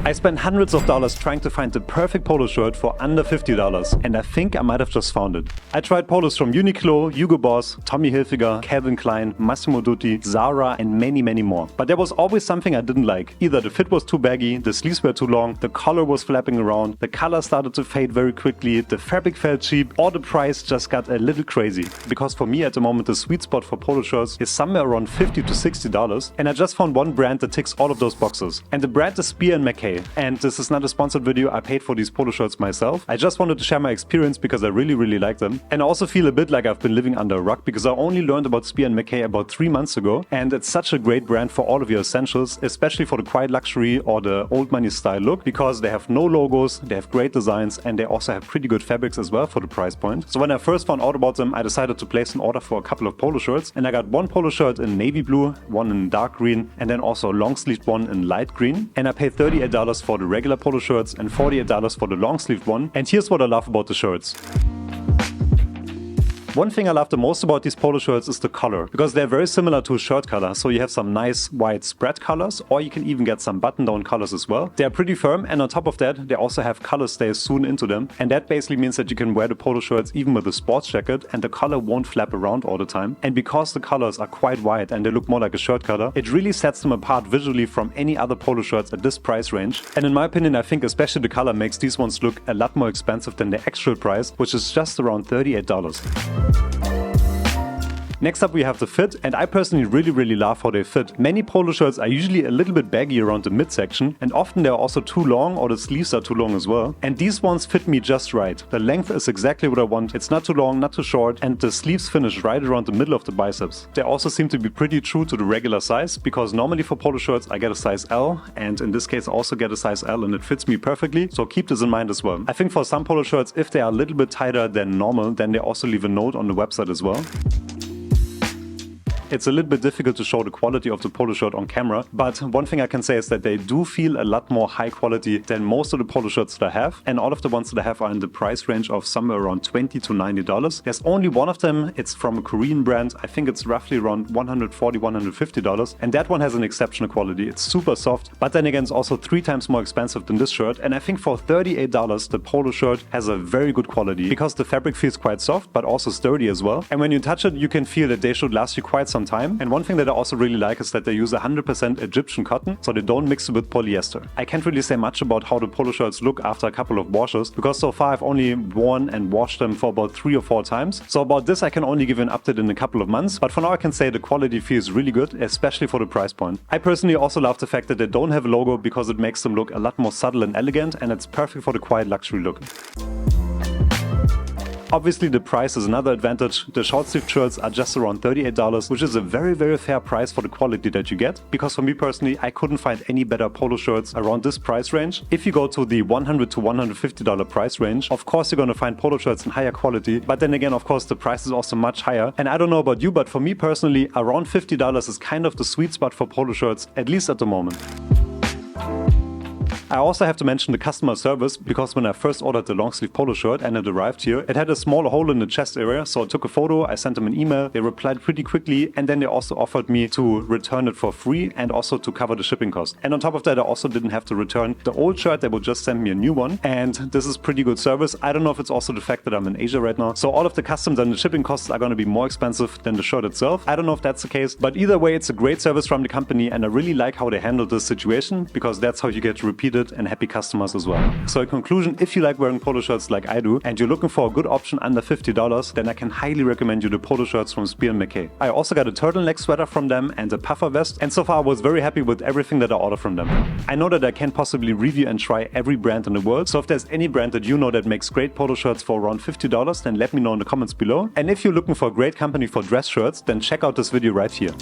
I spent hundreds of dollars trying to find the perfect polo shirt for under $50, and I think I might have just found it. I tried polos from Uniqlo, Hugo Boss, Tommy Hilfiger, Calvin Klein, Massimo Dutti, Zara, and many more. But there was always something I didn't like. Either the fit was too baggy, the sleeves were too long, the collar was flapping around, the color started to fade very quickly, the fabric felt cheap, or the price just got a little crazy. Because for me at the moment the sweet spot for polo shirts is somewhere around $50 to $60, and I just found one brand that ticks all of those boxes. And the brand is Spear & Mackay. And this is not a sponsored video, I paid for these polo shirts myself. I just wanted to share my experience because I really like them. And I also feel a bit like I've been living under a rock because I only learned about Spear & Mackay about 3 months ago, and it's such a great brand for all of your essentials, especially for the quiet luxury or the old money style look, because they have no logos, they have great designs, and they also have pretty good fabrics as well for the price point. So when I first found out about them, I decided to place an order for a couple of polo shirts, and I got one polo shirt in navy blue, one in dark green, and then also a long sleeved one in light green. And I paid $38 for the regular polo shirts and $48 for the long sleeved one. And here's what I love about the shirts. One thing I love the most about these polo shirts is the color, because they're very similar to a shirt color. So you have some nice wide spread colors, or you can even get some button down colors as well. They're pretty firm, and on top of that, they also have color stays sewn into them. And that basically means that you can wear the polo shirts even with a sports jacket, and the color won't flap around all the time. And because the colors are quite wide and they look more like a shirt color, it really sets them apart visually from any other polo shirts at this price range. And in my opinion, I think especially the color makes these ones look a lot more expensive than the actual price, which is just around $38. Next up we have the fit, and I personally really love how they fit. Many polo shirts are usually a little bit baggy around the midsection, and often they're also too long or the sleeves are too long as well. And these ones fit me just right. The length is exactly what I want. It's not too long, not too short, and the sleeves finish right around the middle of the biceps. They also seem to be pretty true to the regular size, because normally for polo shirts I get a size L, and in this case I also get a size L, and it fits me perfectly, so keep this in mind as well. I think for some polo shirts, if they are a little bit tighter than normal, then they also leave a note on the website as well. It's a little bit difficult to show the quality of the polo shirt on camera, but one thing I can say is that they do feel a lot more high quality than most of the polo shirts that I have, and all of the ones that I have are in the price range of somewhere around $20 to $90. There's only one of them, it's from a Korean brand, I think it's roughly around $140, $150, and that one has an exceptional quality. It's super soft, but then again it's also 3 times more expensive than this shirt, and I think for $38 the polo shirt has a very good quality, because the fabric feels quite soft but also sturdy as well, and when you touch it you can feel that they should last you quite some time. And one thing that I also really like is that they use 100% Egyptian cotton, so they don't mix it with polyester. I can't really say much about how the polo shirts look after a couple of washes, because so far I've only worn and washed them for about 3 or 4 times. So about this I can only give you an update in a couple of months, but for now I can say the quality feels really good, especially for the price point. I personally also love the fact that they don't have a logo, because it makes them look a lot more subtle and elegant, and it's perfect for the quiet luxury look. Obviously the price is another advantage. The short sleeve shirts are just around $38, which is a very fair price for the quality that you get, because for me personally I couldn't find any better polo shirts around this price range. If you go to the $100 to $150 price range, of course you're gonna find polo shirts in higher quality, but then again of course the price is also much higher, and I don't know about you, but for me personally around $50 is kind of the sweet spot for polo shirts, at least at the moment. I also have to mention the customer service, because when I first ordered the long sleeve polo shirt and it arrived here, it had a small hole in the chest area, so I took a photo, I sent them an email, they replied pretty quickly, and then they also offered me to return it for free and also to cover the shipping cost. And on top of that I also didn't have to return the old shirt, they would just send me a new one, and this is pretty good service. I don't know if it's also the fact that I'm in Asia right now, so all of the customs and the shipping costs are going to be more expensive than the shirt itself. I don't know if that's the case, but either way it's a great service from the company, and I really like how they handled this situation, because that's how you get repeated and happy customers as well. So in conclusion, if you like wearing polo shirts like I do and you're looking for a good option under $50, then I can highly recommend you the polo shirts from Spear & Mackay. I also got a turtleneck sweater from them and a puffer vest, and so far I was very happy with everything that I ordered from them. I know that I can't possibly review and try every brand in the world, so if there's any brand that you know that makes great polo shirts for around $50, then let me know in the comments below. And if you're looking for a great company for dress shirts, then check out this video right here.